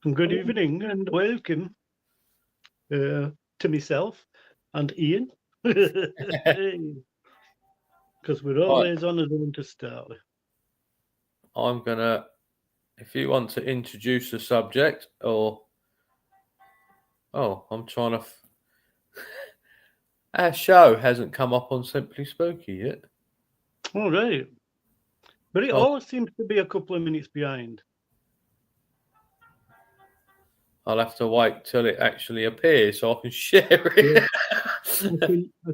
And good evening and welcome to myself and Ian. Because we're always on a Zoom to start with. I'm gonna, if you want to introduce the subject, or I'm trying to. Our show hasn't come up on Simply Spooky yet. All right. But it So always seems to be a couple of minutes behind. I'll have to wait till it actually appears so I can share it. I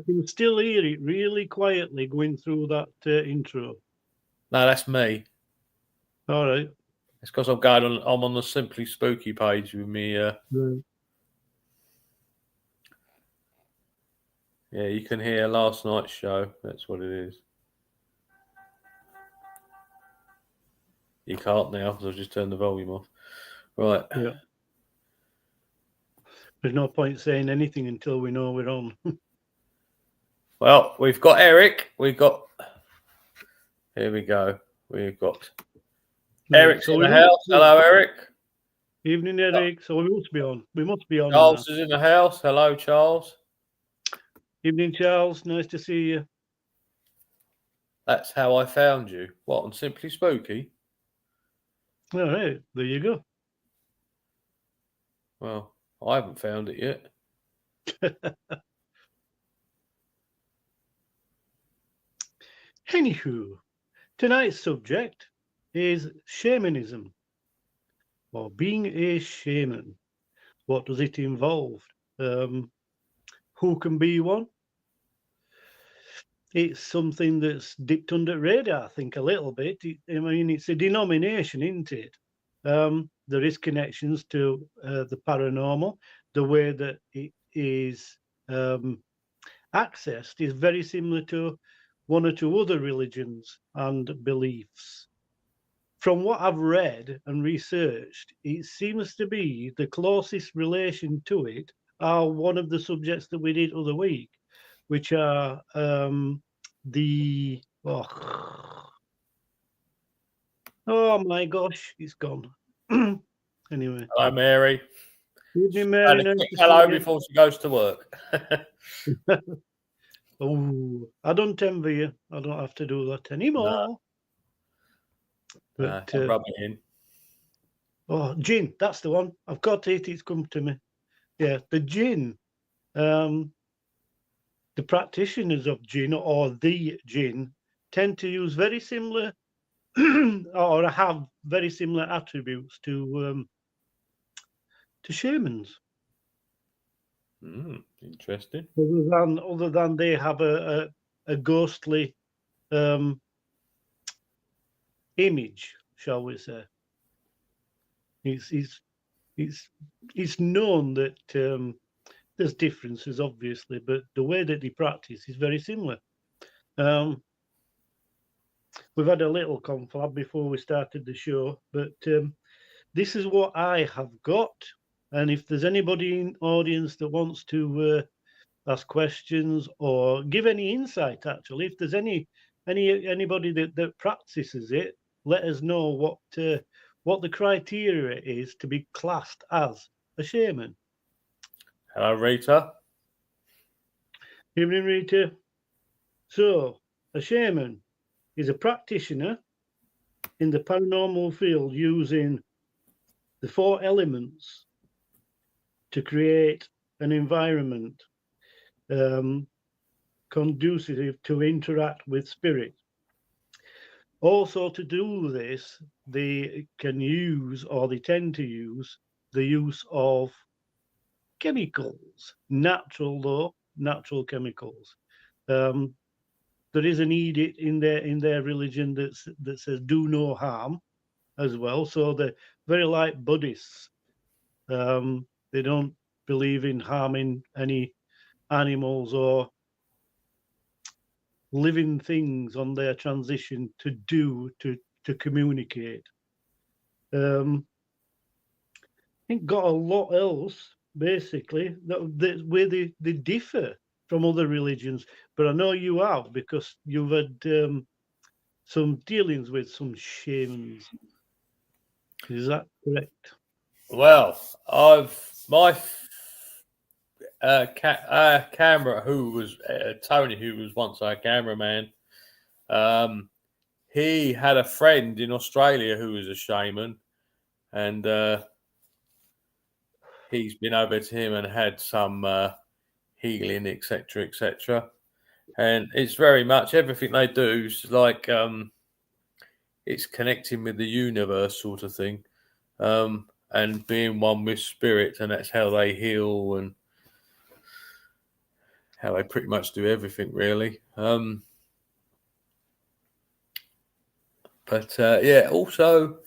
can still hear it really quietly going through that intro. No, that's me. All right. It's because I'm on the Simply Spooky page with me. Right. Yeah, you can hear last night's show. That's what it is. You can't now because I've just turned the volume off. Right. Yeah. There's no point saying anything until we know we're on. Well, we've got Eric. Here we go. We've got Eric's so in the house. Hello, Eric. Evening, Eric. So we must be on. We must be on. Charles is in the house. Hello, Charles. Evening, Charles. Nice to see you. That's how I found you. What, on Simply Spooky? All right. There you go. Well, I haven't found it yet. Anywho, tonight's subject is shamanism, or being a shaman. What does it involve? Who can be one? It's something that's dipped under radar, I think, a little bit. It's a denomination, isn't it? There is connections to the paranormal. The way that it is accessed is very similar to one or two other religions and beliefs. From what I've read and researched, it seems to be the closest relation to it are one of the subjects that we did other week, which are oh my gosh, it's gone. Anyway. Hello, Mary. Evening, Mary. Hello before she goes to work. Oh, I don't envy you. I don't have to do that anymore. No. But rub it in. Oh, jinn, that's the one. I've got it. It's come to me. Yeah, the jinn. The practitioners of jinn or the jinn tend to use very similar or have very similar attributes to shamans. Interesting. Other than they have a ghostly image, shall we say? It's known that there's differences, obviously, but the way that they practice is very similar. We've had a little conflab before we started the show, but this is what I have got. And if there's anybody in the audience that wants to ask questions or give any insight, actually, if there's anybody that practices it, let us know what the criteria is to be classed as a shaman. Hello, Rita. Evening, Rita. So, a shaman is a practitioner in the paranormal field using the 4 elements to create an environment conducive to interact with spirit. Also, to do this, they can use, or they tend to use, the use of chemicals, natural chemicals. There is an edict in their religion that says do no harm as well. So they're very like Buddhists. They don't believe in harming any animals or living things on their transition to communicate. I think got a lot else basically that where they differ from other religions, but I know you have because you've had some dealings with some shamans. Is that correct? Well, camera who was Tony, who was once our cameraman. He had a friend in Australia who was a shaman, and he's been over to him and had some healing, etc., etc. And it's very much everything they do is like it's connecting with the universe, sort of thing, and being one with spirit, and that's how they heal and how they pretty much do everything, really. But yeah, also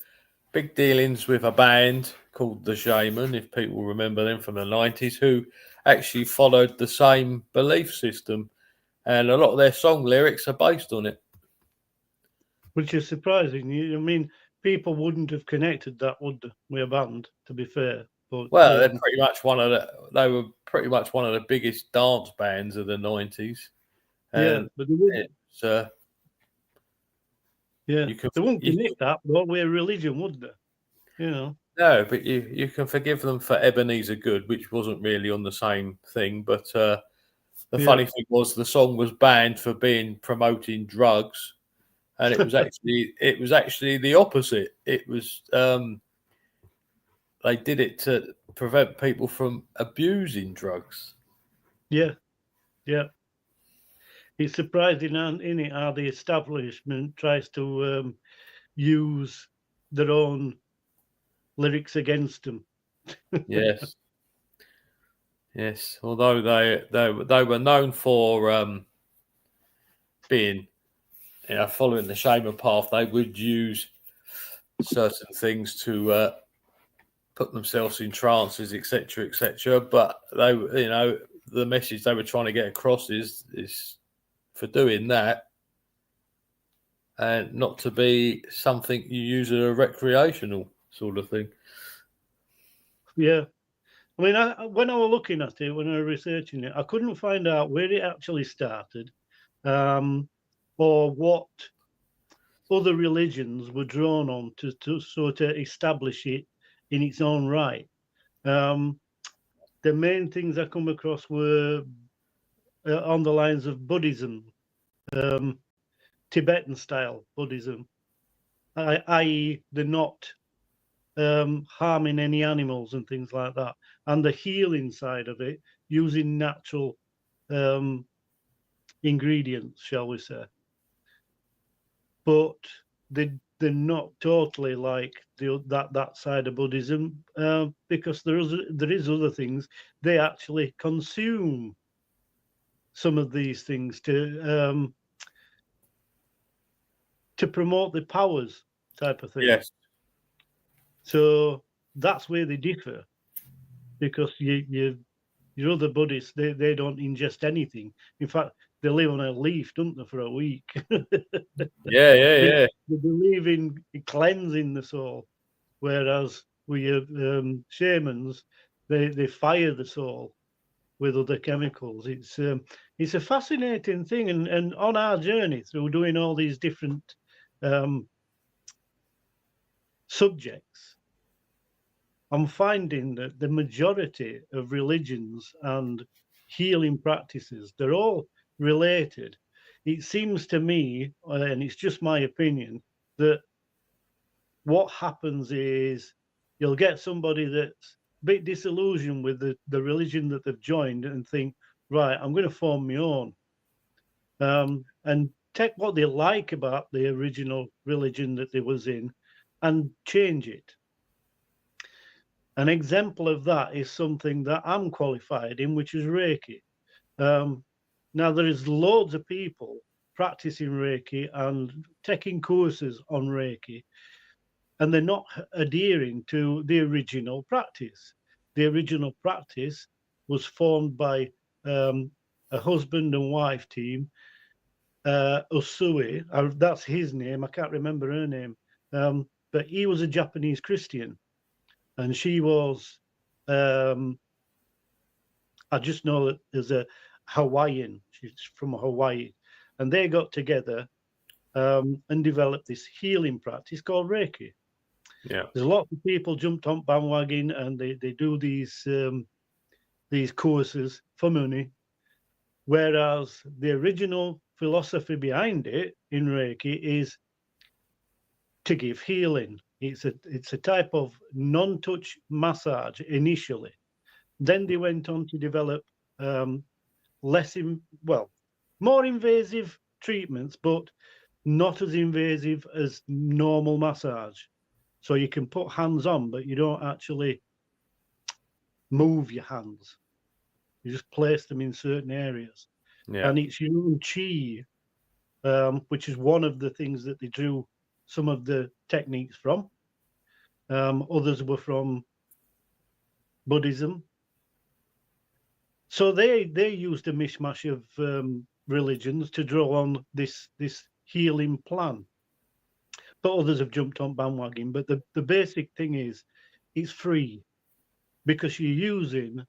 big dealings with a band called The Shaman, if people remember them from the 90s, who actually followed the same belief system. And a lot of their song lyrics are based on it. Which is surprising. I mean, people wouldn't have connected that, would they, with a band, to be fair. But Well, they were pretty much one of the biggest dance bands of the 90s. Yeah, And but they wouldn't. Yeah, they wouldn't connect that with religion, would they? You know. No, but you can forgive them for Ebenezer Good, which wasn't really on the same thing. But the funny thing was the song was banned for being promoting drugs, and it was actually the opposite. It was they did it to prevent people from abusing drugs. Yeah, yeah. It's surprising, isn't it, how the establishment tries to use their own lyrics against them. Yes, yes. Although they were known for being, following the shaman path, they would use certain things to put themselves in trances, etc., etc. But they, the message they were trying to get across is for doing that, and not to be something you use as a recreational sort of thing. Yeah. I mean, when I was looking at it, when I was researching it, I couldn't find out where it actually started, or what other religions were drawn on to sort of establish it in its own right. The main things I come across were on the lines of Buddhism, Tibetan style Buddhism, i.e., they're not harming any animals and things like that, and the healing side of it, using natural ingredients, shall we say. But they're not totally like that side of Buddhism, because there is other things. They actually consume some of these things to promote the powers, type of thing. Yes. So that's where they differ, because your other Buddhists, they don't ingest anything. In fact, they live on a leaf, don't they, for a week? Yeah. They believe in cleansing the soul, whereas we shamans, they fire the soul with other chemicals. It's a fascinating thing, and on our journey through doing all these different subjects, I'm finding that the majority of religions and healing practices, they're all related. It seems to me, and it's just my opinion, that what happens is you'll get somebody that's a bit disillusioned with the religion that they've joined and think, right, I'm going to form my own. And take what they like about the original religion that they was in and change it. An example of that is something that I'm qualified in, which is Reiki. Now, there is loads of people practicing Reiki and taking courses on Reiki, and they're not adhering to the original practice. The original practice was formed by a husband and wife team, Usui, that's his name, I can't remember her name, but he was a Japanese Christian, and she was, I just know that there's a Hawaiian, she's from Hawaii, and they got together and developed this healing practice called Reiki. Yeah. There's a lot of people jumped on bandwagon and they do these courses for money, whereas the original philosophy behind it in Reiki is to give healing. It's a type of non-touch massage initially. Then they went on to develop more invasive treatments, but not as invasive as normal massage. So you can put hands on, but you don't actually move your hands. You just place them in certain areas. Yeah. And it's your own chi, which is one of the things that they drew some of the techniques from. Others were from Buddhism. So they used a mishmash of religions to draw on this healing plan. But others have jumped on bandwagon. But the basic thing is it's free because you're using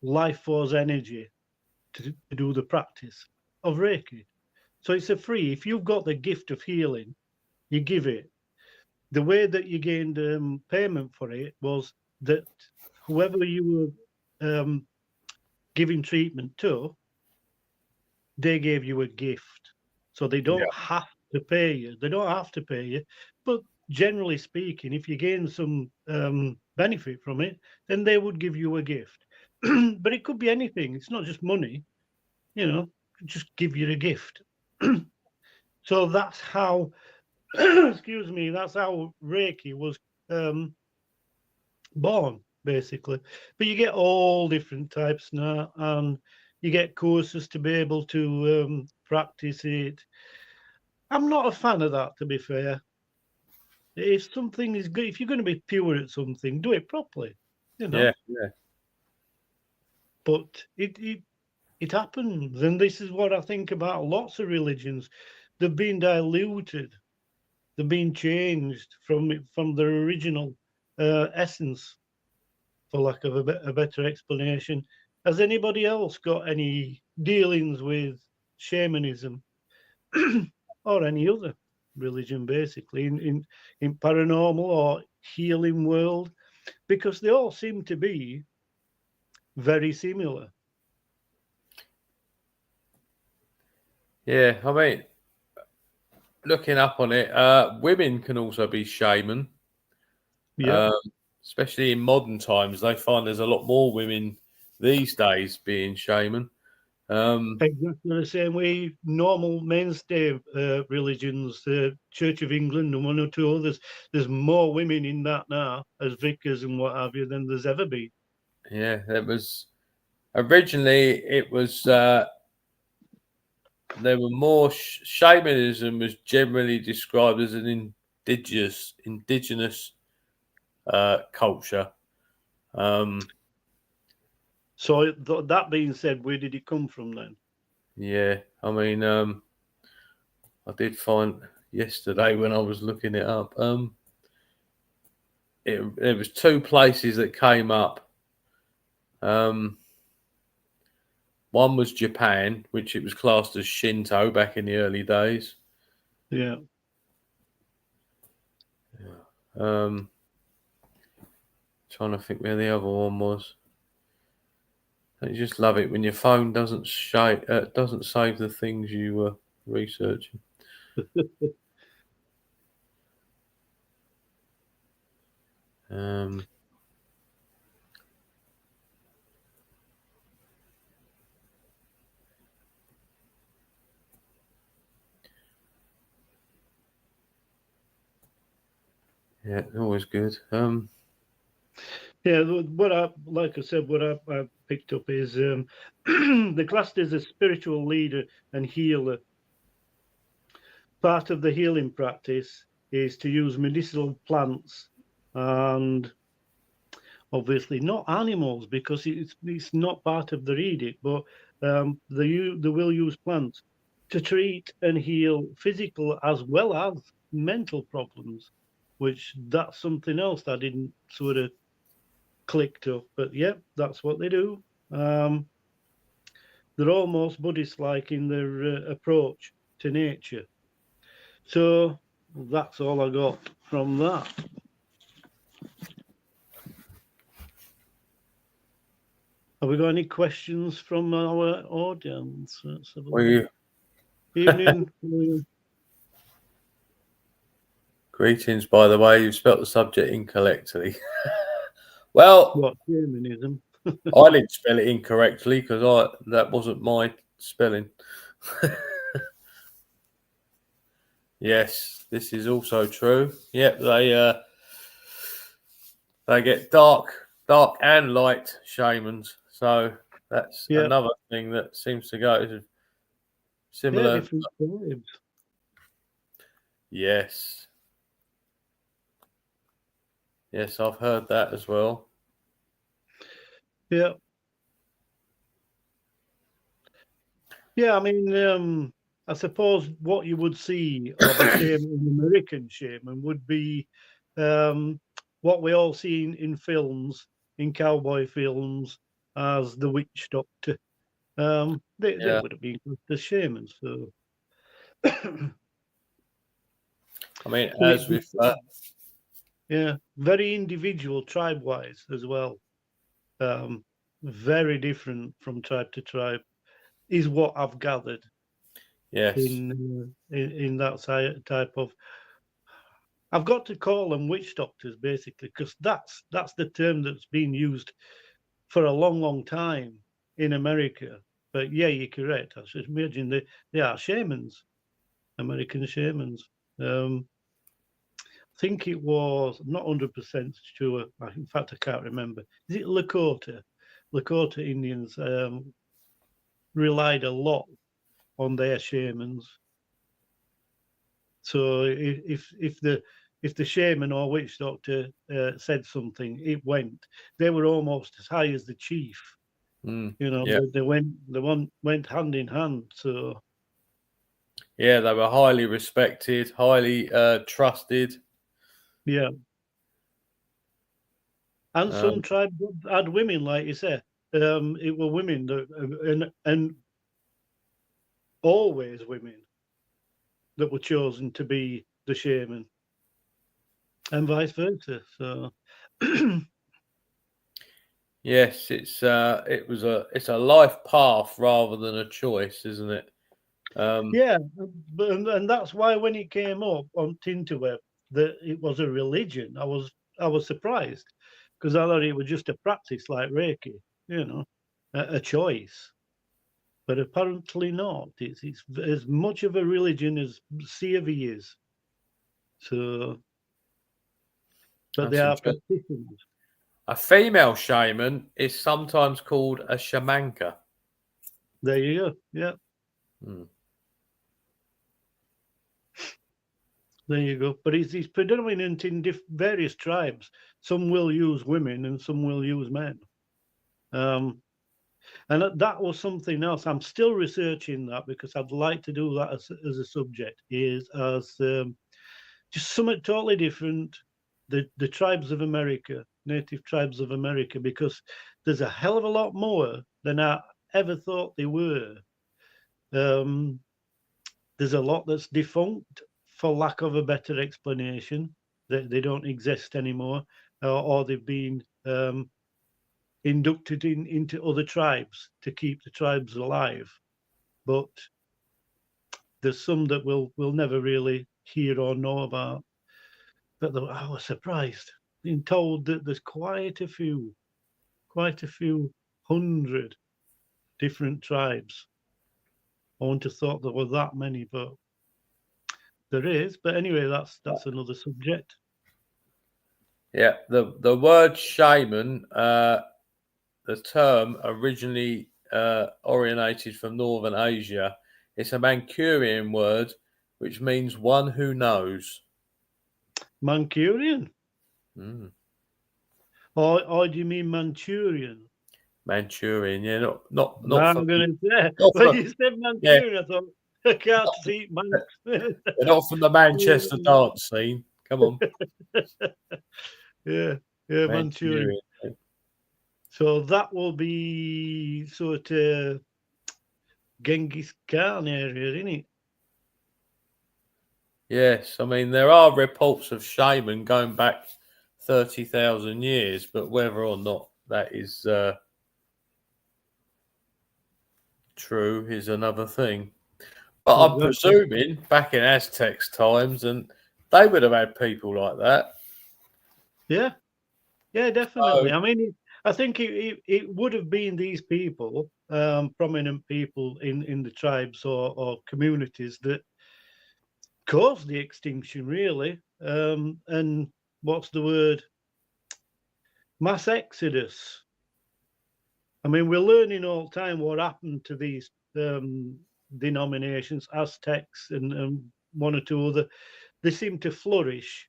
life force energy to do the practice of Reiki. So it's a free. If you've got the gift of healing, you give it. The way that you gained payment for it was that whoever you were giving treatment to, they gave you a gift. So they don't have to pay you. They don't have to pay you. But generally speaking, if you gain some benefit from it, then they would give you a gift. But it could be anything. It's not just money, just give you a gift. So that's how, excuse me, that's how Reiki was born, basically. But you get all different types now, and you get courses to be able to practice it. I'm not a fan of that, to be fair. If something is good, if you're going to be pure at something, do it properly, Yeah. Yeah. But it happens, and this is what I think about lots of religions. They've been diluted, they've been changed from their original essence, for lack of a better explanation. Has anybody else got any dealings with shamanism or any other religion, basically, in paranormal or healing world? Because they all seem to be very similar. Yeah. I mean, looking up on it, women can also be shaman. Yeah, Especially in modern times, they find there's a lot more women these days being shaman. exactly the same way normal mainstay religions, the Church of England and one or two others, there's more women in that now as vicars and what have you than there's ever been. Yeah, it was originally it was there were more shamanism was generally described as an indigenous culture. So that being said, where did it come from then? Yeah, I mean, I did find yesterday when I was looking it up. There was two places that came up. One was Japan, which it was classed as Shinto back in the early days. Yeah. Trying to think where the other one was. I just love it when your phone doesn't doesn't save the things you were researching. Um, yeah, always good. Yeah, like I said, what I picked up is the classed as a spiritual leader and healer. Part of the healing practice is to use medicinal plants and obviously not animals because it's not part of their edict, but they will use plants to treat and heal physical as well as mental problems, which that's something else that I didn't sort of clicked up. But yeah, that's what they do. They're almost Buddhist-like in their approach to nature. So that's all I got. from that. Have we got any questions from our audience? Let's have a look. Evening, William. Greetings, by the way. You spelt the subject incorrectly. Well, What, Shamenism? I didn't spell it incorrectly because that wasn't my spelling. Yes, this is also true. Yep, they get dark and light shamans. So that's another thing that seems to go similar. Yeah, different tribes. Yes. Yes, I've heard that as well. Yeah. Yeah, I mean, I suppose what you would see of a shaman, an American shaman, would be what we all see in films, in cowboy films, as the witch doctor. They would have been the shamans. So, I mean, as with yeah, very individual tribe-wise as well. Very different from tribe to tribe, is what I've gathered. Yes. In that type of, I've got to call them witch doctors basically, because that's the term that's been used for a long time in America. But yeah, you're correct. I should imagine they are shamans, American shamans. I think it was, I'm not 100% sure. In fact, I can't remember. Is it Lakota? Lakota Indians relied a lot on their shamans. So if the shaman or witch doctor said something, it went. They were almost as high as the chief. You know, they went hand in hand. So yeah, they were highly respected, highly trusted. Yeah. And some tribes had women, like you say. It were women that, and always women that were chosen to be the shaman, and vice versa. So yes, it's a life path rather than a choice, isn't it? yeah, and that's why when it came up on Tinterweb that it was a religion, I was surprised, because I thought it was just a practice like Reiki, you know, a choice. But apparently not. It's as much of a religion as CAV is. So, but they are practitioners. A female shaman is sometimes called a shamanka. There you go. Yeah. There you go. But it's predominant in various tribes. Some will use women and some will use men. And that was something else. I'm still researching that because I'd like to do that as a subject. Is as just something totally different. The tribes of America, native tribes of America, because there's a hell of a lot more than I ever thought they were. There's a lot that's defunct, for lack of a better explanation. They don't exist anymore, or they've been inducted into other tribes to keep the tribes alive. But there's some that we'll never really hear or know about. But I was surprised, being told that there's quite a few hundred different tribes. I wouldn't have thought there were that many, but there is. But anyway, that's another subject. Yeah, the word shaman, the term originally originated from Northern Asia. It's a Manchurian word which means one who knows. Manchurian? Or do you mean Manchurian? Manchurian, yeah, not I'm going to say, when you said Manchurian, I thought, I can't see Manx. They're not from the Manchester dance scene. Come on. yeah, Manchurian. So that will be sort of Genghis Khan area, isn't it? Yes, I mean there are reports of shaman going back 30,000 years, but whether or not that is true is another thing. But I'm Exactly. presuming back in Aztecs times, and they would have had people like that. Yeah, yeah, So, definitely. I mean, I think it would have been these people, prominent people in the tribes or communities that caused the extinction, really. And what's the word? Mass exodus. I mean, we're learning all the time what happened to these denominations, Aztecs and one or two other. They seem to flourish.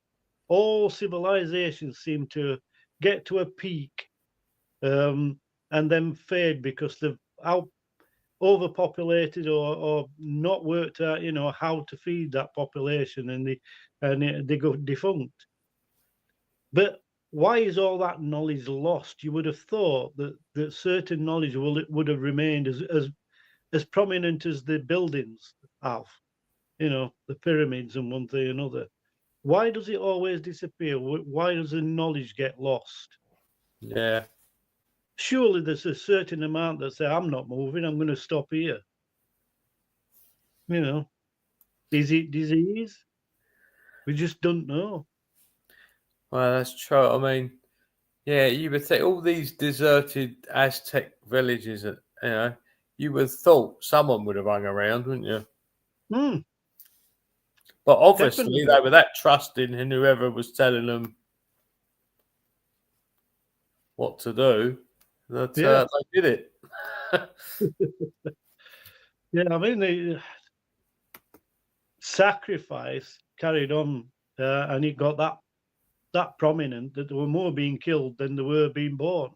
All civilizations seem to get to a peak and then fade because they've out overpopulated or not worked out, how to feed that population, and they go defunct. But why is all that knowledge lost? You would have thought that certain knowledge would have remained as prominent as the buildings have, the pyramids and one thing and another. Why does it always disappear? Why does the knowledge get lost? yeah. Surely there's a certain amount that say, I'm not moving, I'm going to stop here. You know, is it disease? We just don't know. Well, that's true. I mean, yeah, you would think all these deserted Aztec villages, you would have thought someone would have hung around, wouldn't you? Hmm, But obviously, definitely. they were that trusting in whoever was telling them what to do that Yeah. they did it. Yeah, I mean, the sacrifice carried on, and it got that prominent that there were more being killed than there were being born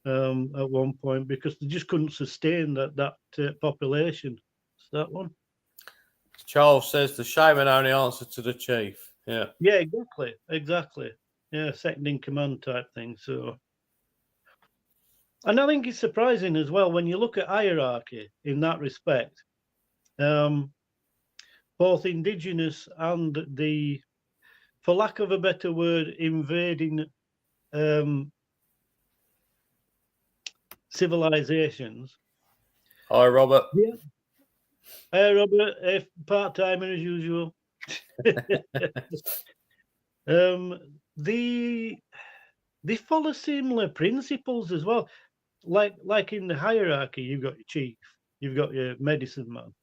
at one point because they just couldn't sustain that population. It's that one. Charles says the shaman only answered to the chief. Yeah. Yeah, exactly. Yeah, second in command type thing. So, and I think it's surprising as well when you look at hierarchy in that respect. Um, Both indigenous and the, for lack of a better word, invading um, civilizations. Hi, Robert. Yeah. Hey, Robert, part timer as usual. um, the they follow similar principles as well. Like in the hierarchy, you've got your chief, you've got your medicine man.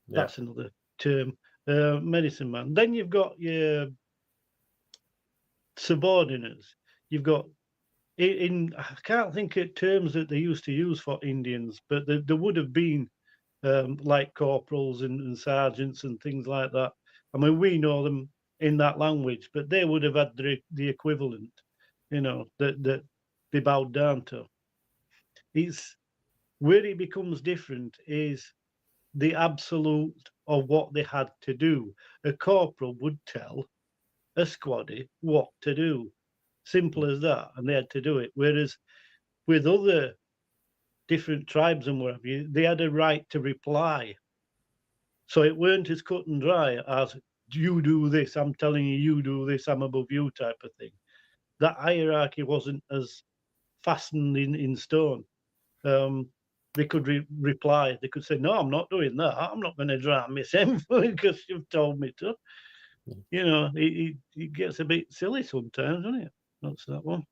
Yeah. That's another term, medicine man. Then you've got your subordinates. You've got I can't think of terms that they used to use for Indians, but there would have been like corporals and sergeants and things like that. I mean, we know them in that language, but they would have had the equivalent, that they bowed down to. It's where it becomes different is the absolute of what they had to do. A corporal would tell a squaddy what to do. Simple as that, and they had to do it. Whereas with other different tribes and whatever, they had a right to reply. So it weren't as cut and dry as you do this, I'm telling you, you do this, I'm above you type of thing. That hierarchy wasn't as fastened in stone. Um, they could reply. They could say, "No, I'm not doing that. I'm not going to drown myself because you've told me to." It gets a bit silly sometimes, doesn't it? That's that one.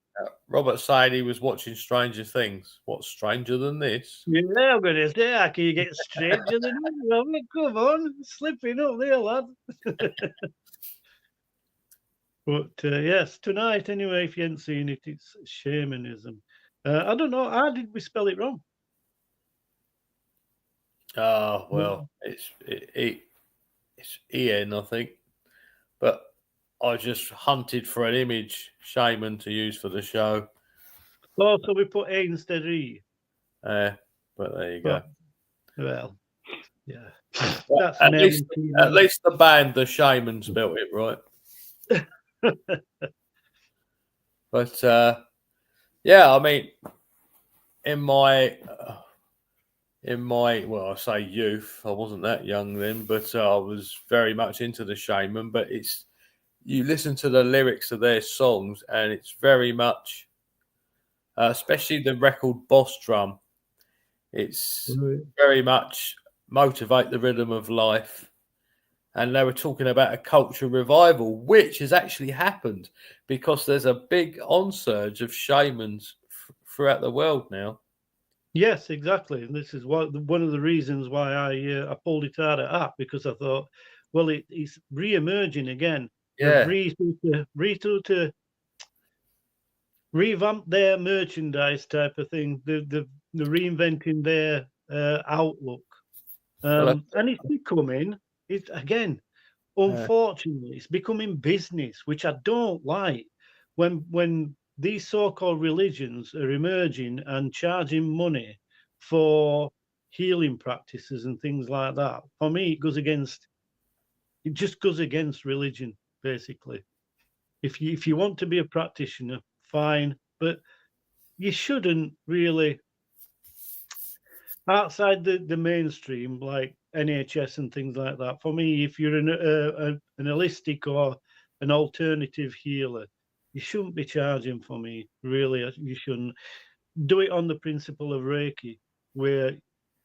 Robert said he was watching Stranger Things. What's stranger than this? Yeah, I'm going to say, I can get stranger than that. Come on, slipping up there, lad. But yes, tonight, anyway, if you haven't seen it, it's Shamenism. I don't know, how did we spell it wrong? Oh well, it's Ian, I think. But I just hunted for an image shaman to use for the show. Oh, so we put A instead of E. But there you go. Well, yeah. Well, That's male and at female. least the band, the Shaman, spelt it right. But yeah, I mean, in my in my, well, I say youth, I wasn't that young then, but I was very much into the shaman. But it's, you listen to the lyrics of their songs, and it's very much, especially the record Boss Drum, it's Right. very much motivate the rhythm of life. And they were talking about a cultural revival, which has actually happened because there's a big onsurge of shamans throughout the world now. Yes, exactly. And this is one of the reasons why I pulled it out of app, because I thought, well, it's re-emerging again. They've Yeah, to revamp their merchandise type of thing. They're reinventing their outlook, well, and it's becoming, it's again, unfortunately, it's becoming business, which I don't like. When these so-called religions are emerging and charging money for healing practices and things like that, for me, it just goes against religion, basically. If you want to be a practitioner, fine, but you shouldn't really, outside the mainstream, like NHS and things like that. For me, if you're an holistic or an alternative healer, you shouldn't be charging for me. Really, you shouldn't do it on the principle of Reiki, where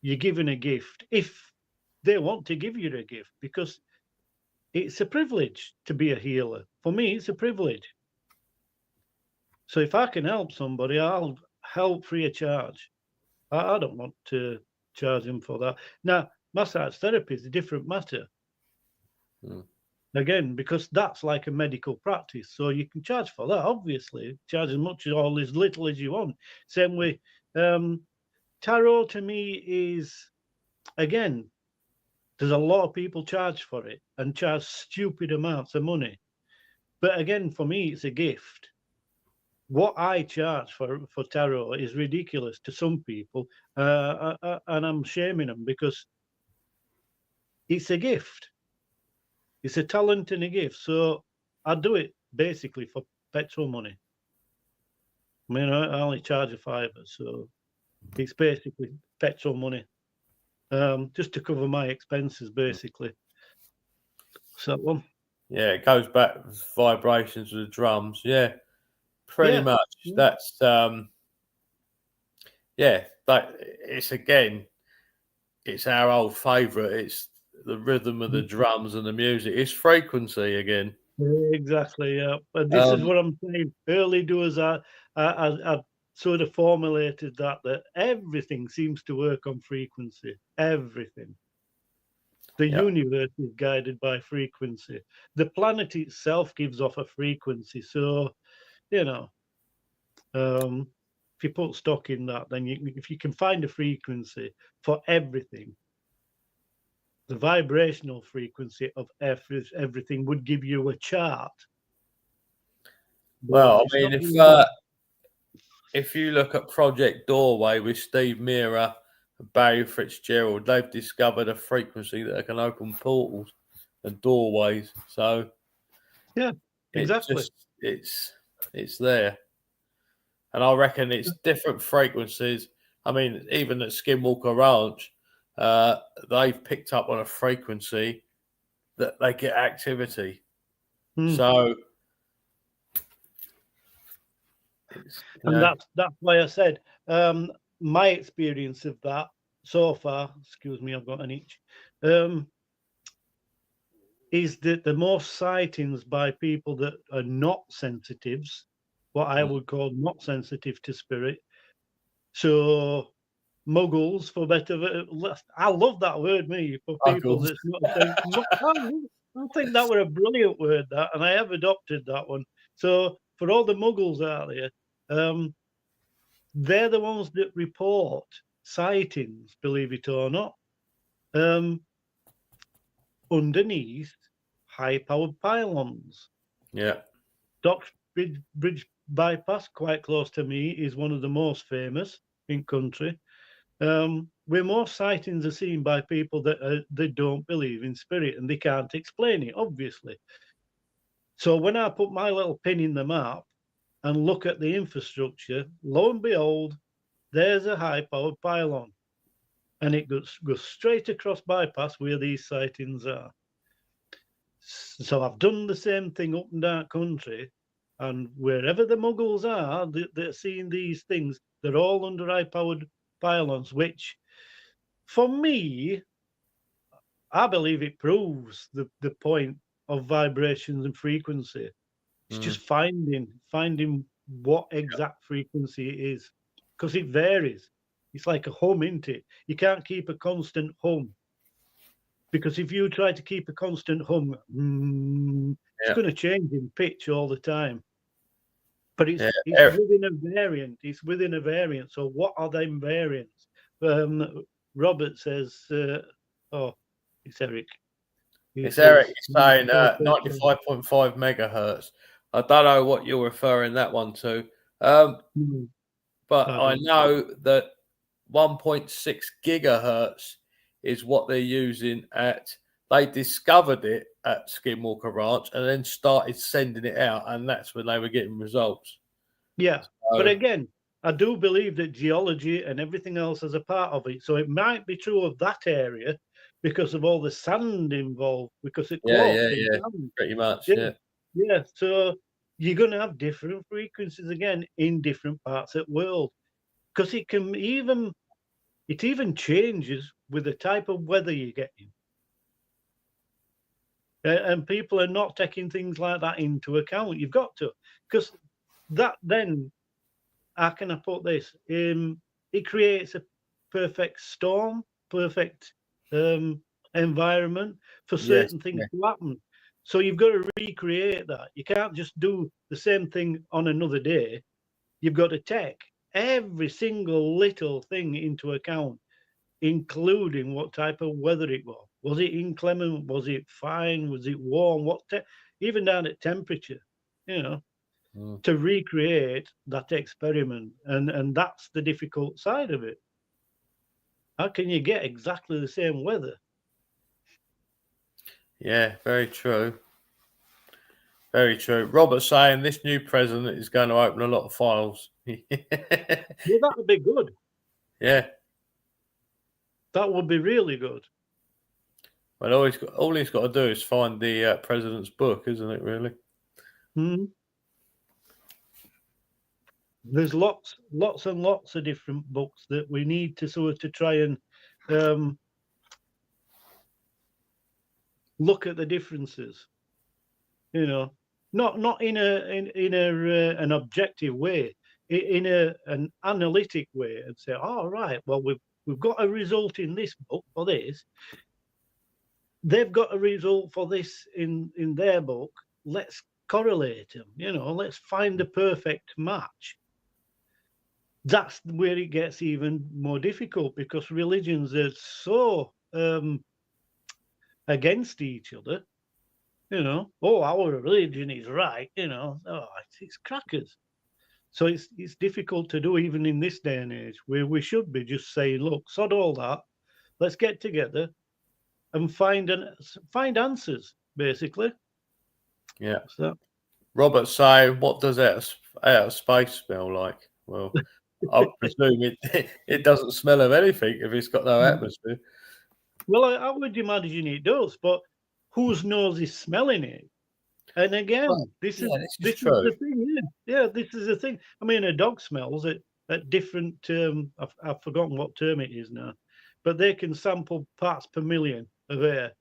you're given a gift if they want to give you a gift, because it's a privilege to be a healer. For me, it's a privilege. So if I can help somebody, I'll help free of charge. I don't want to charge him for that. Now, massage therapy is a different matter. mm, Again, because that's like a medical practice. So you can charge for that, obviously. Charge as much or as little as you want. Same way, um, tarot to me is, again, there's a lot of people charge for it and charge stupid amounts of money. But again, for me, it's a gift. What I charge for tarot is ridiculous to some people, and I'm shaming them because it's a gift. It's a talent and a gift. So I do it basically for petrol money. I mean, I only charge a fiver, so it's basically petrol money, just to cover my expenses, basically. So, yeah, it goes back with vibrations of the drums. Yeah, pretty yeah, much. yeah. That's yeah, that it's again, it's our old favourite. It's the rhythm of the drums and the music. It's frequency again. Exactly. Yeah, but this is Um, what I'm saying. Early doers, I sort of formulated that everything seems to work on frequency. Everything. The yeah. universe is guided by frequency. The planet itself gives off a frequency. So, you know, if you put stock in that, then if you can find a frequency for everything, the vibrational frequency of everything would give you a chart. But Well, I it's mean, not really. if you look at Project Doorway with Steve Mira and Barry Fitzgerald, they've discovered a frequency that can open portals and doorways. So Yeah, it's exactly. just it's there, and I reckon it's different frequencies. I mean, even at Skinwalker Ranch, uh, they've picked up on a frequency that they get activity. Hmm. So it's And that's why I said, my experience of that so far, excuse me, I've got an itch, um, is that the most sightings by people that are not sensitives, what I would call not sensitive to spirit. So muggles, for better, I love that word, me, for people Uggles. that's not I think that were a brilliant word, that, and I have adopted that one. So for all the muggles out there, um, they're the ones that report sightings, believe it or not, um, underneath high-powered pylons. Yeah. Dock Bridge bypass, quite close to me, is one of the most famous in country. Where more sightings are seen by people that they don't believe in spirit and they can't explain it, obviously. So when I put my little pin in the map and look at the infrastructure, lo and behold, there's a high-powered pylon. and it goes straight across bypass where these sightings are. So I've done the same thing up and down country, and wherever the muggles are, they're seeing these things. They're all under high-powered pylons, which, for me, I believe it proves the point of vibrations and frequency. It's just finding what exact frequency it is, because it varies. It's like a hum, isn't it? You can't keep a constant hum, because if you try to keep a constant hum, it's going to change in pitch all the time. But it's within a variant. It's within a variant. So what are them variants? Robert says, it's Eric. It's Eric. He's saying 95.5 megahertz. I don't know what you're referring that one to, but I know that 1.6 gigahertz is what they're using at. They discovered it at Skinwalker Ranch and then started sending it out, and that's when they were getting results. Yeah, but again, I do believe that geology and everything else is a part of it. So it might be true of that area because of all the sand involved, because it sand. Pretty much, yeah. So you're going to have different frequencies again in different parts of the world, because it even changes with the type of weather you're getting. And people are not taking things like that into account. You've got to, because that then, how can I put this? It creates a perfect storm, perfect environment for certain things to happen. So you've got to recreate that. You can't just do the same thing on another day. You've got to take every single little thing into account, including what type of weather it was. Was it inclement? Was it fine? Was it warm? Even down at temperature, to recreate that experiment. And that's the difficult side of it. How can you get exactly the same weather? Yeah, very true. Very true. Robert's saying this new president is going to open a lot of files. Yeah, that would be good. Yeah. That would be really good. Well, all he's got to do is find the president's book, isn't it, really? There's lots and lots of different books that we need to sort of try and look at the differences. Not in an objective way, in an analytic way, and say, all right, well, we've got a result in this book for this. They've got a result for this in their book. Let's correlate them. Let's find the perfect match. That's where it gets even more difficult, because religions are so against each other. Our religion is right. It's crackers. So it's difficult to do even in this day and age, where we should be just saying, look, sod all that. Let's get together and find answers, basically. Yeah. So, Robert saying, what does out of space smell like? Well, I presume it doesn't smell of anything if it's got no atmosphere. Well, I would imagine it does, but whose nose is smelling it? And again, this is the thing. Yeah, this is the thing. I mean, a dog smells it at different I've forgotten what term it is now, but they can sample parts per million of air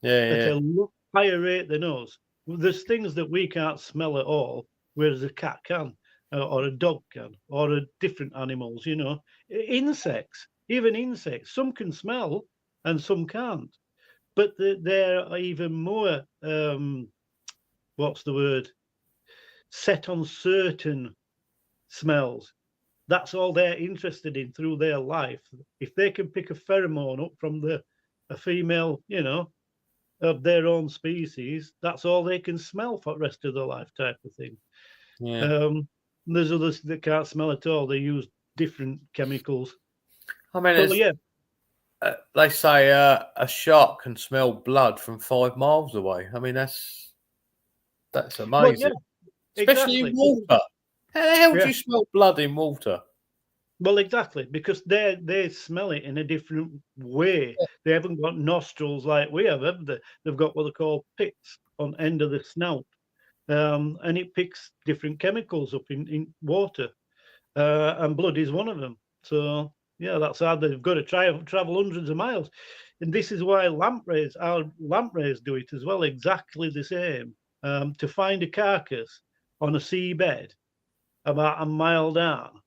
at a higher rate than us. There's things that we can't smell at all, whereas a cat can, or a dog can, or different animals. Insects, even insects, some can smell and some can't, but they're even more what's the word? Set on certain smells. That's all they're interested in through their life. If they can pick a pheromone up from a female, of their own species, that's all they can smell for the rest of their life, type of thing. Yeah. There's others that can't smell at all. They use different chemicals. I mean, they say a shark can smell blood from 5 miles away. I mean, that's amazing. Well, yeah, especially in water. How the hell do you smell blood in water? Well, exactly, because they smell it in a different way. They haven't got nostrils like we have they? They've got what they call pits on end of the snout, and it picks different chemicals up in water, and blood is one of them. So yeah, that's how they've got to travel hundreds of miles, and this is why our lampreys do it as well, exactly the same. To find a carcass on a seabed about a mile down,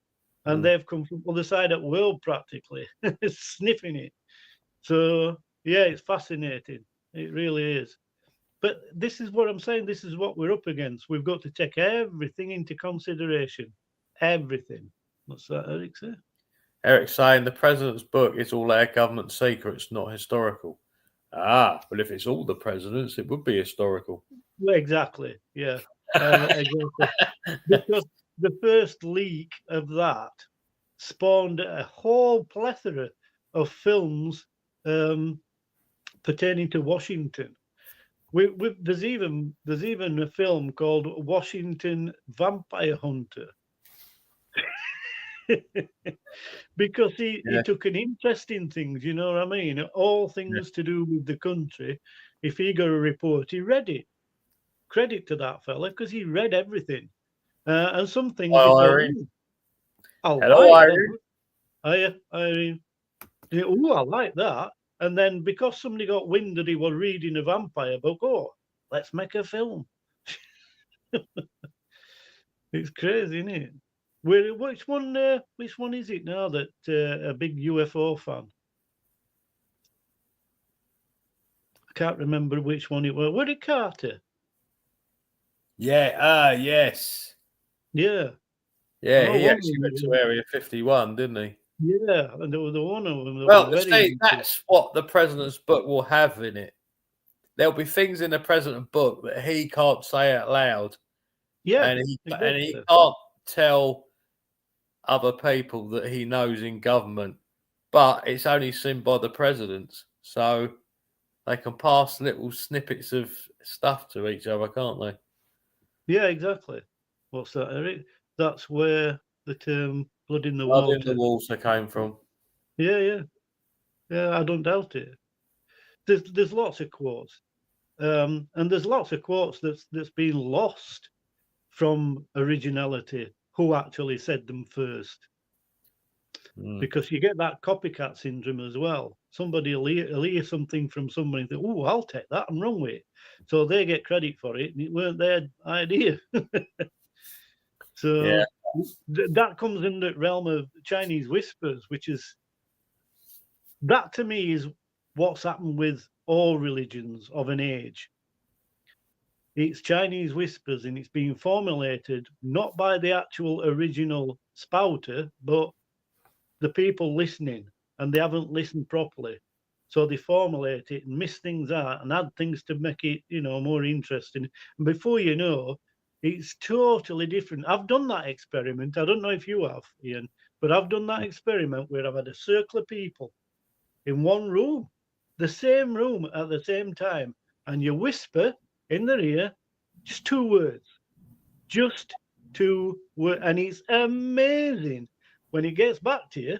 and they've come from the other side of the world practically, sniffing it. So yeah, it's fascinating. It really is. But this is what I'm saying. This is what we're up against. We've got to take everything into consideration. Everything. What's that, Eric say? Eric's saying the president's book is all our government secrets, not historical. Ah, but if it's all the presidents, it would be historical. Well, exactly. Yeah. Exactly. Because the first leak of that spawned a whole plethora of films pertaining to Washington. There's even a film called Washington Vampire Hunter. Because he took an interest in things, you know what I mean? All things to do with the country. If he got a report, he read it. Credit to that fella, because he read everything. And some things he Hello, thought, Irene. I Hello, like Irene. that. I like that. And then because somebody got wind that he was reading a vampire book, oh, let's make a film. It's crazy, isn't it? Which one is it now that a big UFO fan? I can't remember which one it was. Was it Carter? Yeah, yes. Yeah. Yeah, Oh, he actually went to Area 51, didn't he? Yeah, and there was one of them that Well, was very that's what the president's book will have in it. There'll be things in the president's book that he can't say out loud. Yeah, and he exactly. can't tell other people that he knows in government, but it's only seen by the presidents, so they can pass little snippets of stuff to each other, can't they? Yeah, exactly. What's that, Eric? That's where the term "blood in the Blood water." in the water came from. Yeah. I don't doubt it. There's lots of quotes, and there's lots of quotes that's been lost from originality. Who actually said them first? Because you get that copycat syndrome as well. Somebody will hear something from somebody and think, oh, I'll take that and run with it. So they get credit for it, and it weren't their idea. So that comes in the realm of Chinese whispers, which is, that to me is what's happened with all religions of an age. It's Chinese whispers, and it's being formulated not by the actual original spouter, but the people listening, and they haven't listened properly. So they formulate it and miss things out and add things to make it, more interesting. And before you know, it's totally different. I've done that experiment. I don't know if you have, Ian, but I've done that experiment where I've had a circle of people in one room, the same room at the same time, and you whisper in their ear just 2 words, just 2 words, and it's amazing. When it gets back to you,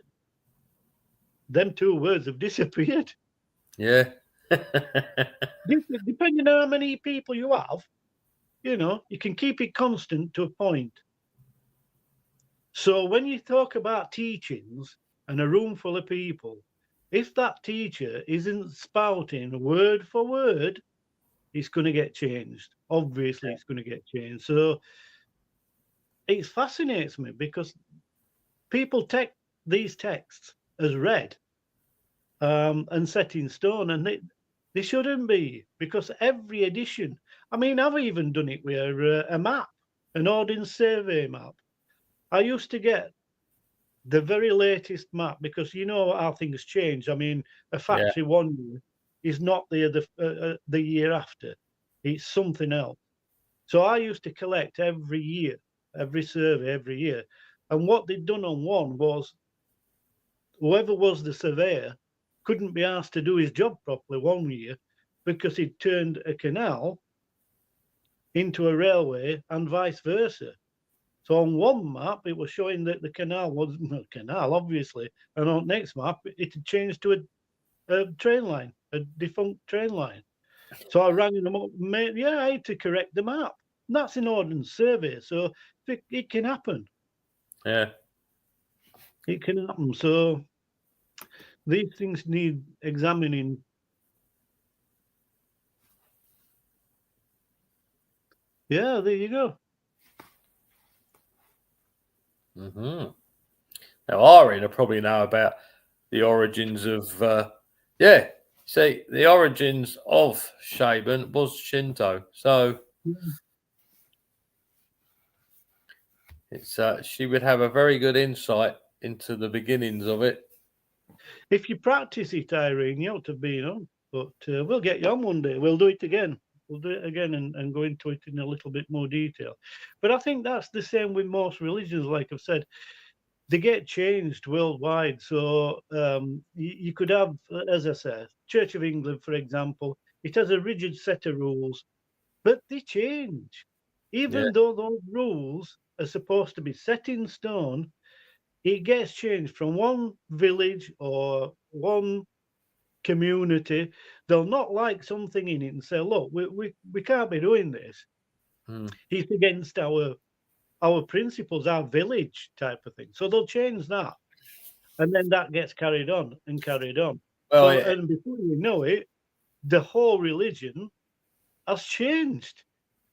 them 2 words have disappeared. Yeah. Depending on how many people you have, you can keep it constant to a point. So when you talk about teachings and a room full of people, if that teacher isn't spouting word for word, it's going to get changed. Obviously, it's going to get changed. So it fascinates me because people take these texts as read and set in stone, and they shouldn't be, because every edition. I mean, I've even done it with a map, an Ordnance Survey map. I used to get the very latest map, because you know how things change. I mean, a factory one year is not the year after. It's something else. So I used to collect every year, every survey every year. And what they'd done on one was, whoever was the surveyor couldn't be asked to do his job properly one year because he'd turned a canal into a railway and vice versa. So on one map, it was showing that the canal wasn't a canal, obviously, and on the next map, it had changed to a train line, a defunct train line. So I rang them up, mate. Yeah, I had to correct the map. And that's an ordnance survey, so it can happen. Yeah. It can happen. So these things need examining. Yeah, there you go. Mm-hmm. Now, Irene will probably know about the origins of, see, the origins of Shaman was Shinto. So it's she would have a very good insight into the beginnings of it. If you practice it, Irene, you ought to be on. But we'll get you on one day. We'll do it again. We'll do it again and go into it in a little bit more detail. But I think that's the same with most religions, like I've said. They get changed worldwide. So you could have, as I said, Church of England, for example, it has a rigid set of rules, but they change. Yeah. Even though those rules are supposed to be set in stone, it gets changed from one village or one community. They'll not like something in it and say, look, we can't be doing this. It's against our principles, our village type of thing. So they'll change that. And then that gets carried on and carried on. Well, So, and before you know it, the whole religion has changed.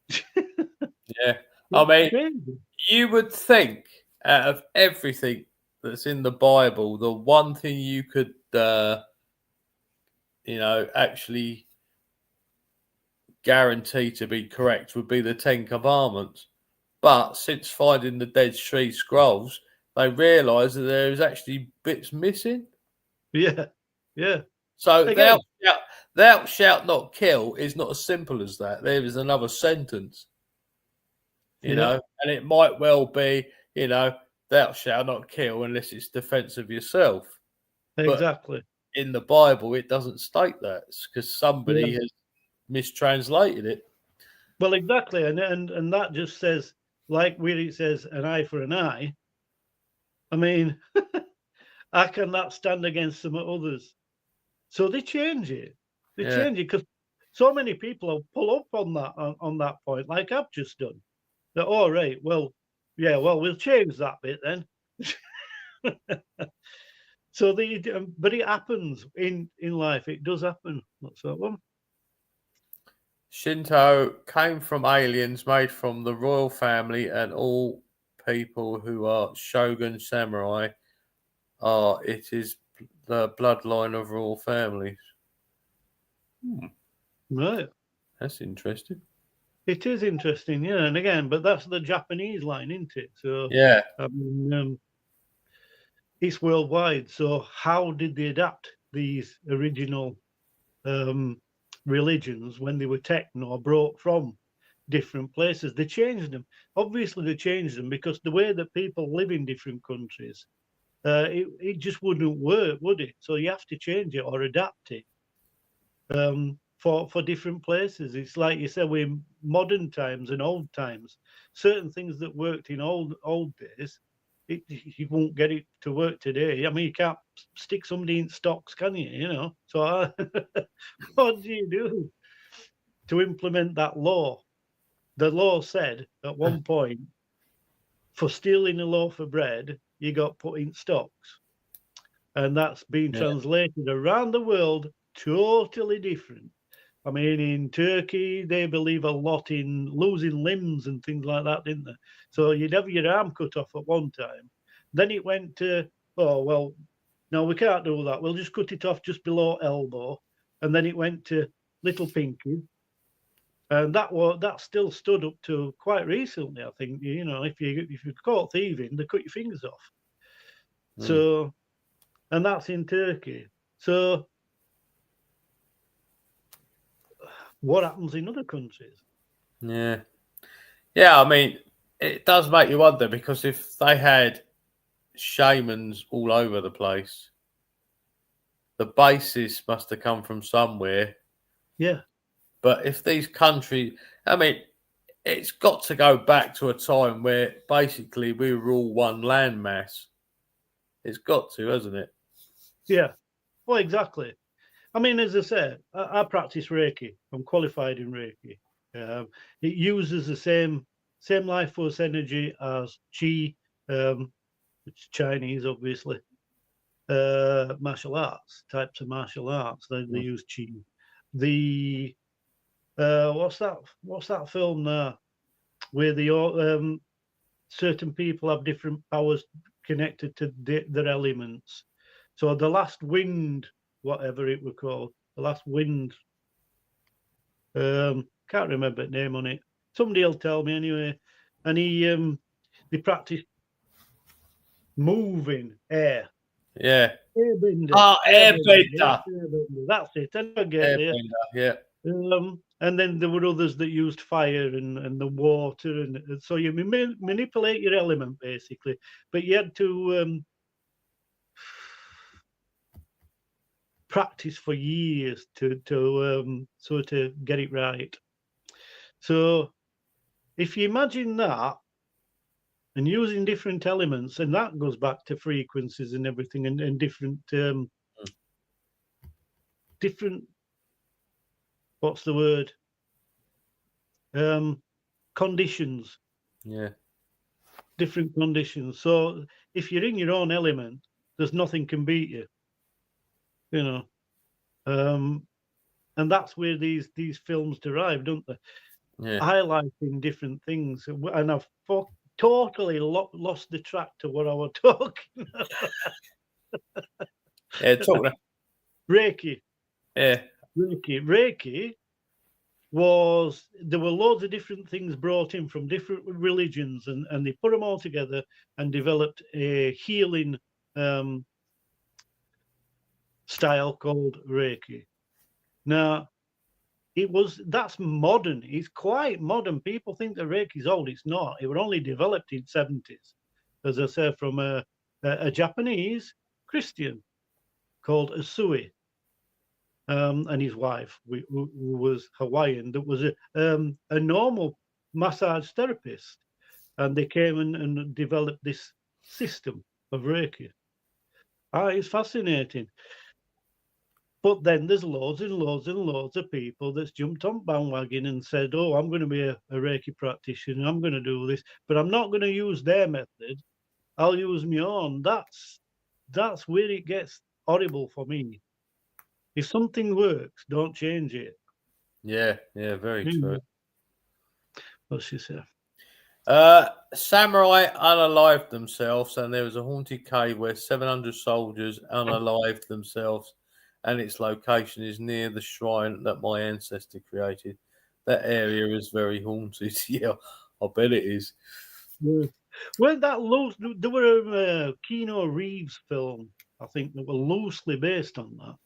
yeah. I mean, Crazy. you would think out of everything that's in the Bible, the one thing you could, actually guarantee to be correct would be the Ten Commandments. But since finding the Dead Sea Scrolls, they realise that there is actually bits missing. Yeah, yeah. So Again, thou shalt not kill is not as simple as that. There is another sentence, yeah, and it might well be, thou shalt not kill unless it's defence of yourself. exactly. But in the Bible, it doesn't state that because somebody Yeah. has mistranslated it. Well, exactly. And that just says, like where it says an eye for an eye. I mean, how can that stand against some others? So they change it. They Yeah. change it because so many people will pull up on that point, like I've just done. That all right, well, yeah, well, we'll change that bit then. So but it happens in life. It does happen. That's that one. Shinto came from aliens made from the royal family, and all people who are shogun samurai are. It is the bloodline of royal families. Right. That's interesting. It is interesting, yeah. And again, but that's the Japanese line, isn't it? So Yeah. I mean, it's worldwide. So how did they adapt these original religions when they were taken or brought from different places? They changed them. Obviously, they changed them because the way that people live in different countries, it just wouldn't work, would it? So you have to change it or adapt it for different places. It's like you said, with modern times and old times, certain things that worked in old days, you won't get it to work today. I mean, you can't stick somebody in stocks, can you? So what do you do to implement that law? The law said at one point, for stealing a loaf of bread, you got put in stocks. And that's been Yeah. translated around the world totally different. I mean, in Turkey, they believe a lot in losing limbs and things like that, didn't they? So you'd have your arm cut off at one time. Then it went to, oh, well, no, we can't do that. We'll just cut it off just below elbow. And then it went to little pinky. And that still stood up to quite recently, I think. If you caught thieving, they cut your fingers off. So, and that's in Turkey. So what happens in other countries? Yeah. Yeah, I mean, it does make you wonder because if they had shamans all over the place, the basis must have come from somewhere. Yeah. But if these countries, I mean, it's got to go back to a time where basically we were all one landmass. It's got to, hasn't it? Yeah. Well, exactly. I mean, as I said, I practice Reiki. I'm qualified in Reiki. It uses the same life force energy as Qi, it's Chinese, obviously. Martial arts, types of martial arts. They use Qi. The what's that film there where the certain people have different powers connected to their elements. So the last wind, whatever it was called, the last wind. Can't remember the name on it. Somebody will tell me anyway. And they practice moving air. Yeah. Airbender. Airbender. That's it. I never get there. Yeah. And then there were others that used fire and the water, and so you manipulate your element basically. But you had to practice for years to get it right. So if you imagine that and using different elements, and that goes back to frequencies and everything, and different what's the word? Conditions. Yeah. Different conditions. So if you're in your own element, there's nothing can beat you. You know. And that's where these films derive, don't they? Yeah. Highlighting different things. And I've totally lost the track to what I was talking about. Yeah, talking Reiki. Yeah. Reiki was, there were loads of different things brought in from different religions, and they put them all together and developed a healing style called Reiki. Now, that's modern. It's quite modern. People think that Reiki's old. It's not. It was only developed in the 70s, as I said, from a Japanese Christian called Usui, and his wife, who was Hawaiian, that was a normal massage therapist, and they came and developed this system of Reiki. It's fascinating. But then there's loads and loads and loads of people that's jumped on bandwagon and said, "Oh, I'm going to be a Reiki practitioner. I'm going to do this, but I'm not going to use their method. I'll use my own." That's where it gets horrible for me. If something works, don't change it. Yeah, very true. What's she say? Samurai unalived themselves, and there was a haunted cave where 700 soldiers unalived themselves, and its location is near the shrine that my ancestor created. That area is very haunted. Yeah, I bet it is. Yeah. Well, there were a Keanu Reeves film, I think, that were loosely based on that.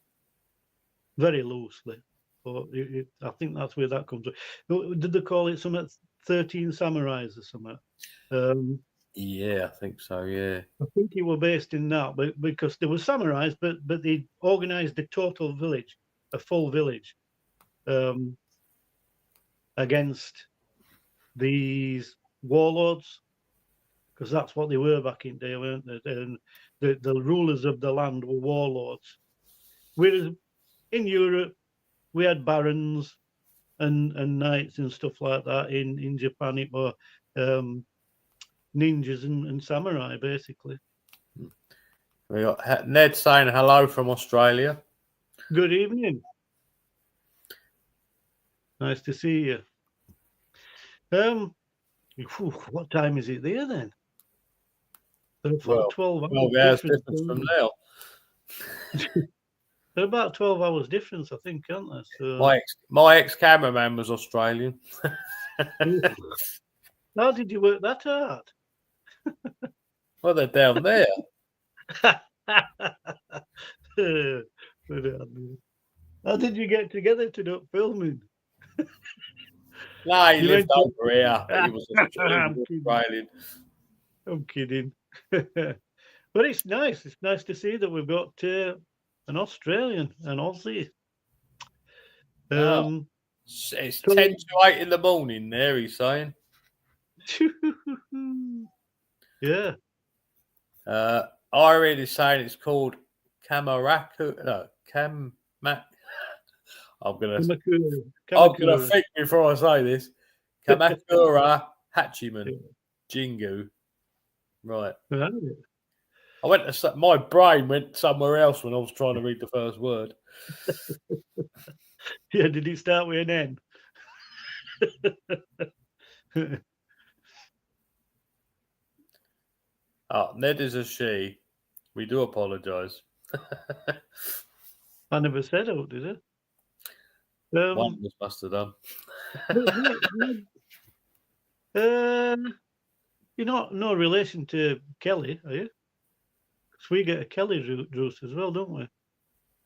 Very loosely. But I think that's where that comes from. Did they call it something 13 Samurais or something? Yeah, I think so, yeah. I think it were based in that, but because there were samurais, but they organised a total village, a full village, against these warlords, because that's what they were back in the day, weren't they? And the rulers of the land were warlords. Whereas in Europe, we had barons and knights and stuff like that. In Japan, it were ninjas and samurai, basically. We got Ned saying hello from Australia. Good evening. Nice to see you. What time is it there then? Well, 12 hours. 12 hours difference from now. They're about 12 hours difference, I think, aren't they? So... My ex-cameraman was Australian. How did you work that out? Well, they're down there. How did you get together to do filming? No, he lived over here. He was Australian. I'm kidding. But it's nice. It's nice to see that we've got an Australian, an Aussie. It's So- 10 to 8 in the morning there, he's saying. Yeah. Irene is saying it's called Kamaraku. No, Kamak. I'm gonna think before I say this. Kamakura Hachiman Jingu. Right. My brain went somewhere else when I was trying to read the first word. Yeah, did it start with an N? Ned is a she. We do apologise. I never said out, did I? One of us must have done. You're not no relation to Kelly, are you? Because we get a Kelly Druce as well, don't we?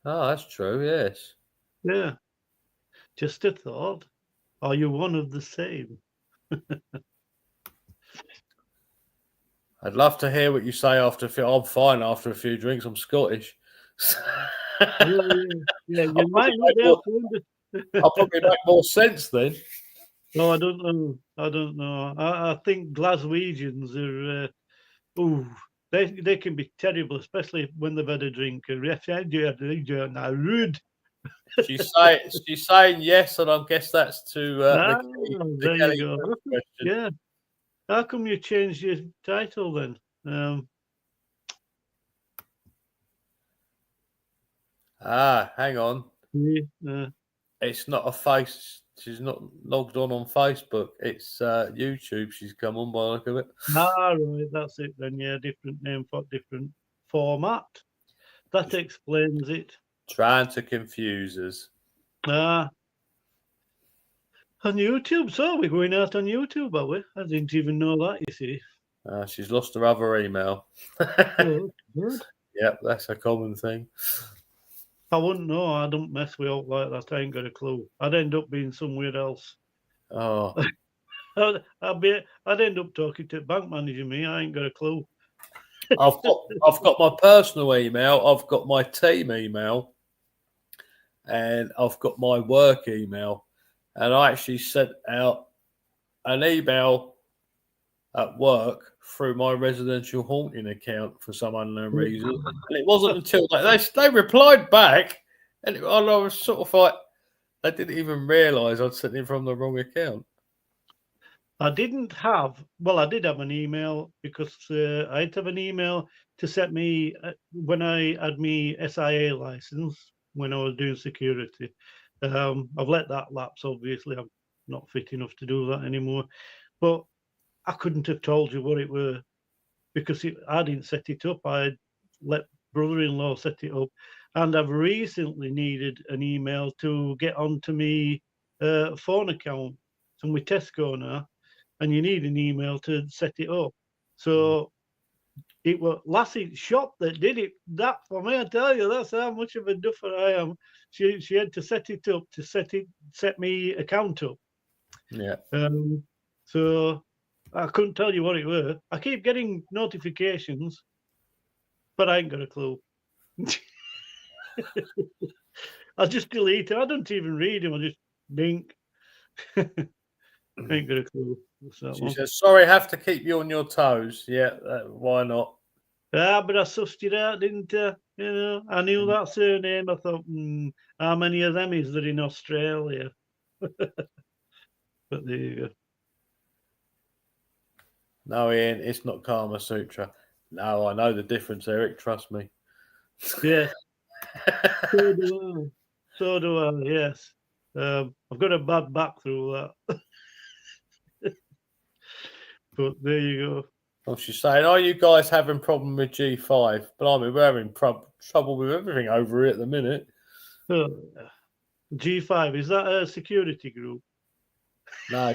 Oh, that's true, yes. Yeah. Just a thought. Are you one of the same? I'd love to hear what you say after. I'm fine after a few drinks. I'm Scottish. Yeah, you might not be able to I'll probably make more sense then. No, I don't know. I think Glaswegians are. They can be terrible, especially when they've had a drink. Rude. She's saying yes, and I guess that's to the Kelly you go. question. Yeah. How come you changed your title then? Hang on. Yeah. It's not a face. She's not logged on Facebook. It's YouTube. She's come on by the look of it. Right. That's it then. Yeah, different name for different format. That explains it. Trying to confuse us. On YouTube. So we're going out on YouTube, are we? I didn't even know that, you see. She's lost her other email. Oh, good. Yep, that's a common thing. I wouldn't know. I don't mess with out like that. I ain't got a clue. I'd end up being somewhere else. Oh. I'd end up talking to bank manager. Me, I ain't got a clue. I've got my personal email. I've got my team email, and I've got my work email. And I actually sent out an email at work through my residential haunting account for some unknown reason. And it wasn't until they replied back, and I was sort of like, I didn't even realise I'd sent it from the wrong account. I did have an email because I had to have an email to set me when I had my SIA license when I was doing security. I've let that lapse, obviously. I'm not fit enough to do that anymore. But I couldn't have told you what it were because I didn't set it up. I let brother-in-law set it up. And I've recently needed an email to get onto my phone account. So with Tesco now. And you need an email to set it up. So it was Lassie's shop that did it. That for me, I tell you, that's how much of a duffer I am. She had to set it up to set me account up. Yeah. So I couldn't tell you what it were. I keep getting notifications, but I ain't got a clue. I just delete it. I don't even read them. I just blink. Ain't got a clue. She says, sorry, have to keep you on your toes. Yeah, why not? But I sussed it out, didn't I? You know, I knew that surname. I thought, how many of them is there in Australia? But there you go. No, Ian, it's not Kama Sutra. No, I know the difference, Eric. Trust me. Yeah. So do I, yes. I've got a bad back through that. But there you go. Well, she's saying, are you guys having problem with G5? Blimey, we're having trouble with everything over here at the minute. G5, is that a security group? No.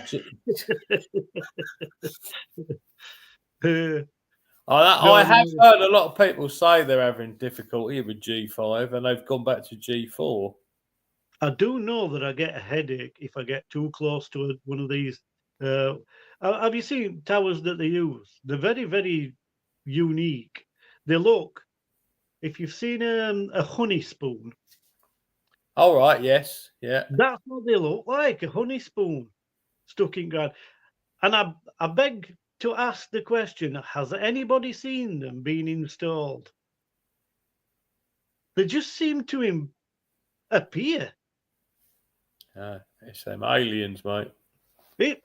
I have heard a lot of people say they're having difficulty with G5 and they've gone back to G4. I do know that I get a headache if I get too close to one of these. Have you seen towers that they use? They're very, very unique. They look, if you've seen a honey spoon, All right. Yes. Yeah. That's what they look like, a honey spoon stuck in ground. And I beg to ask the question, has anybody seen them being installed? They just seem to appear. It's them aliens, mate.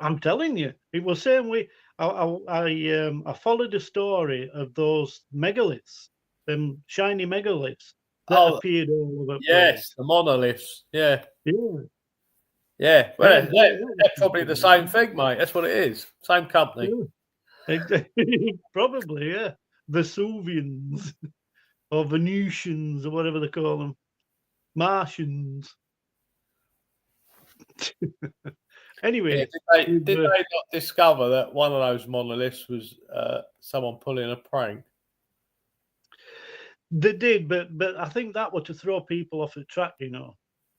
I'm telling you, it was same way. I followed a story of those megaliths, them shiny megaliths that Oh, appeared all over the yes, place. the monoliths. Yeah. Yeah, Yeah. Well, yeah, they're probably the same thing, mate. That's what it is. Same company. probably, yeah. Vesuvians or Venusians or whatever they call them, Martians. Yeah, Anyway, did they not discover that one of those monoliths was someone pulling a prank? they did, but I think that was to throw people off the track,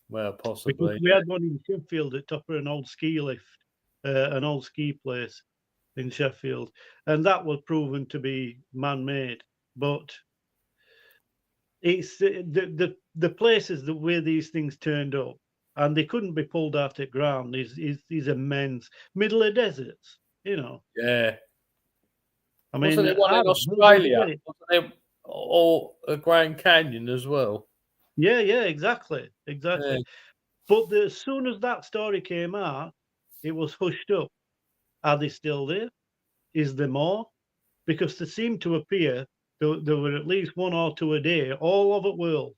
Well, because possibly. we had one in Sheffield at top of an old ski lift, an old ski place in Sheffield, and that was proven to be man-made. But it's the places that where these things turned up, and they couldn't be pulled out the ground. Is immense, middle of deserts. Yeah. I Wasn't mean, there one how in the hell did they Australia? get it? Wasn't there or a Grand Canyon as well? Yeah, exactly. Yeah. But as soon as that story came out, it was hushed up. Are they still there? Is there more? Because there seemed to appear there were at least one or two a day all over the world.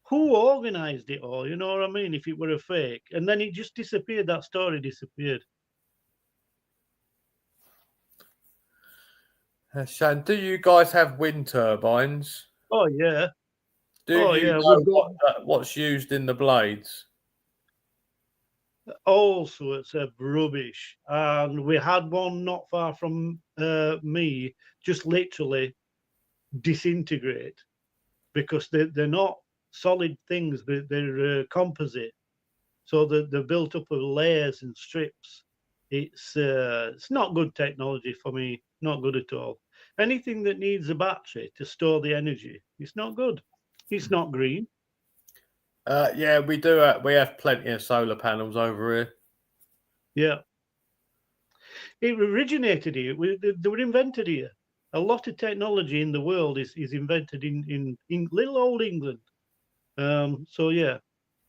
Who organized it all? You know what I mean? If it were a fake. And then it just disappeared. That story disappeared. Shane, do you guys have wind turbines? Oh, yeah. Do Oh, you yeah. know We've got what's used in the blades? all sorts of rubbish. And we had one not far from me just literally disintegrate because they're not solid things, they're composite. So they're built up of layers and strips. It's not good technology for me, not good at all. Anything that needs a battery to store the energy, it's not good. It's not green. Yeah, we do. We have plenty of solar panels over here. Yeah. It originated here. They were invented here. A lot of technology in the world is invented in little old England. So yeah,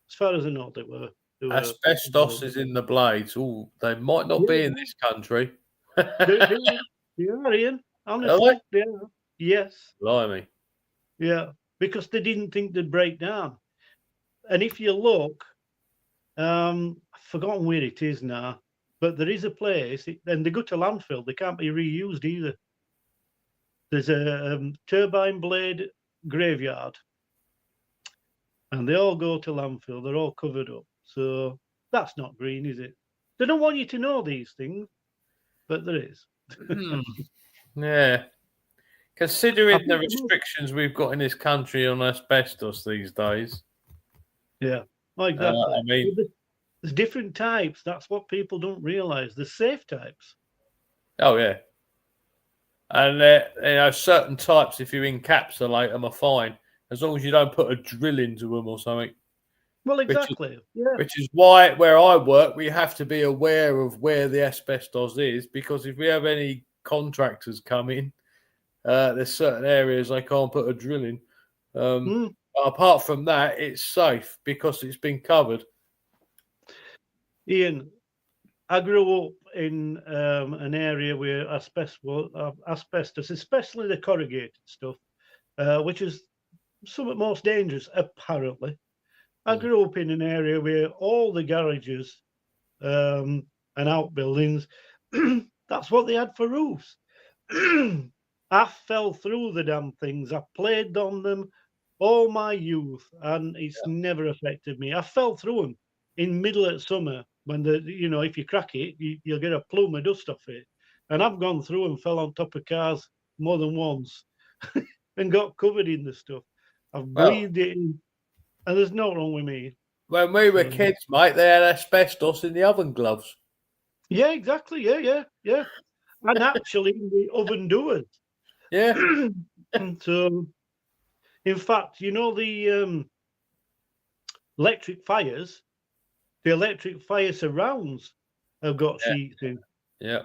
as far as I know, they were Asbestos is in the blades. Oh, they might not be in yeah, this country. they, Are they, they are, Ian. they? Honestly, they are. Yes, Blimey. yeah, because they didn't think they'd break down. And if you look, I've forgotten where it is now, but there is a place, and they go to landfill. They can't be reused either. There's a turbine blade graveyard, and they all go to landfill. They're all covered up. So that's not green, is it? They don't want you to know these things, but there is. Yeah. I Considering the think the most, restrictions we've got in this country on asbestos these days, yeah, oh, I exactly. mean, But there's different types. That's what people don't realize. There's safe types. oh yeah, and certain types, if you encapsulate them, are fine as long as you don't put a drill into them or something. Well, Which is exactly. Yeah. which is why where I work, we have to be aware of where the asbestos is because if we have any contractors come in, there's certain areas they can't put a drill in. Mm. But apart from that, it's safe because it's been covered. Ian, I grew up in an area where asbestos, especially the corrugated stuff, which is some of the most dangerous, apparently. I grew up in an area where all the garages and outbuildings, that's what they had for roofs. I fell through the damn things. I played on them all my youth, and it's never affected me. I fell through them in middle of summer when if you crack it, you'll get a plume of dust off it. And I've gone through and fell on top of cars more than once and got covered in the stuff. I've Well, breathed it in, and there's no wrong with me. when we were So, kids, mate, they had asbestos in the oven gloves. yeah, exactly. Yeah. And actually, in the oven doers. Yeah. So, in fact, electric fires, the electric fire surrounds have got sheets in. Yeah.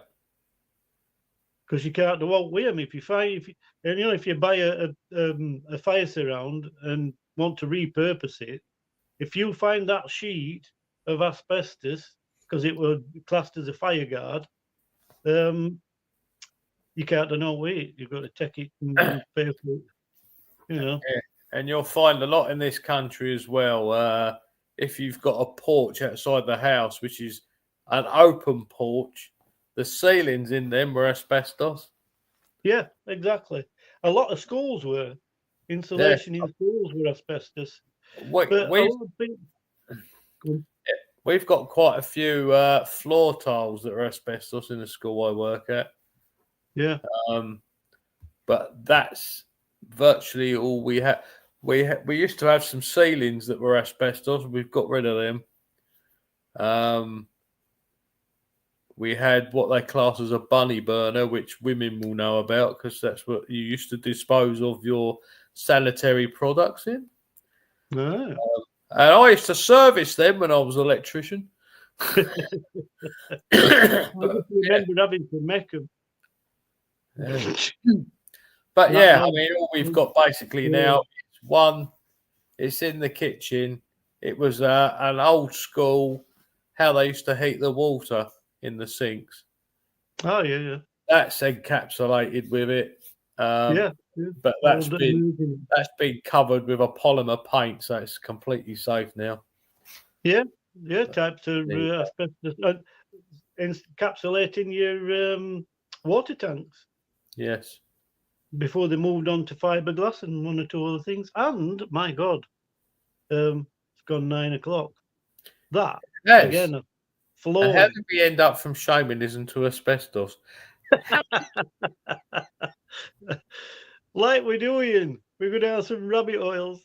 Because you can't do out with them. If you buy a fire surround and want to repurpose it, if you find that sheet of asbestos because it was classed as a fire guard, you can't do no with it. You've got to take it and pay for it. Yeah. And you'll find a lot in this country as well. If you've got a porch outside the house, which is an open porch, the ceilings in them were asbestos. Yeah, exactly. A lot of schools were. Insulation in schools were asbestos. We've got quite a few floor tiles that are asbestos in the school I work at. Yeah. But that's virtually all we have. We used to have some ceilings that were asbestos. We've got rid of them. We had what they class as a bunny burner, which women will know about because that's what you used to dispose of your sanitary products in. Ah. And I used to service them when I was an electrician. I just remember having to make them. But yeah, I mean, all we've got basically now is one. It's in the kitchen. It was an old school, how they used to heat the water in the sinks. Oh, yeah. That's encapsulated with it. Yeah. But that's been covered with a polymer paint, so it's completely safe now. Yeah. Types of asbestos encapsulating your water tanks. Yes. Before they moved on to fiberglass and one or two other things. And my God, it's gone 9 o'clock. That again, flooring. How did we end up from shamanism to asbestos? Like we're doing. We're going to have some rabbit oils.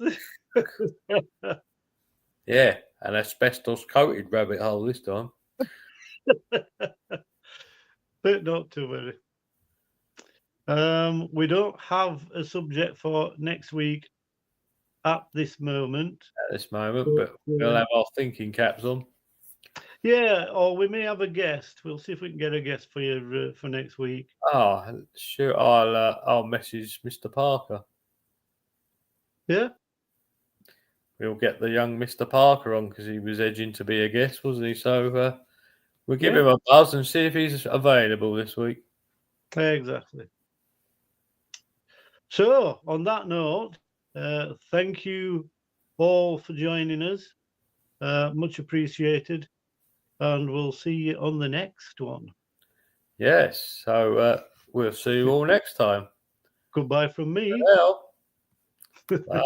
Yeah, an asbestos coated rabbit hole this time. But not to worry. We don't have a subject for next week at this moment. But we'll have our thinking caps on. Yeah, or we may have a guest. We'll see if we can get a guest for you for next week. Oh, sure. I'll message Mr. Parker. Yeah. We'll get the young Mr. Parker on because he was edging to be a guest, wasn't he? So we'll give him a buzz and see if he's available this week. Exactly. So, on that note, thank you all for joining us. Much appreciated. And we'll see you on the next one. Yes. So we'll see you all next time. Goodbye from me. Well. Bye.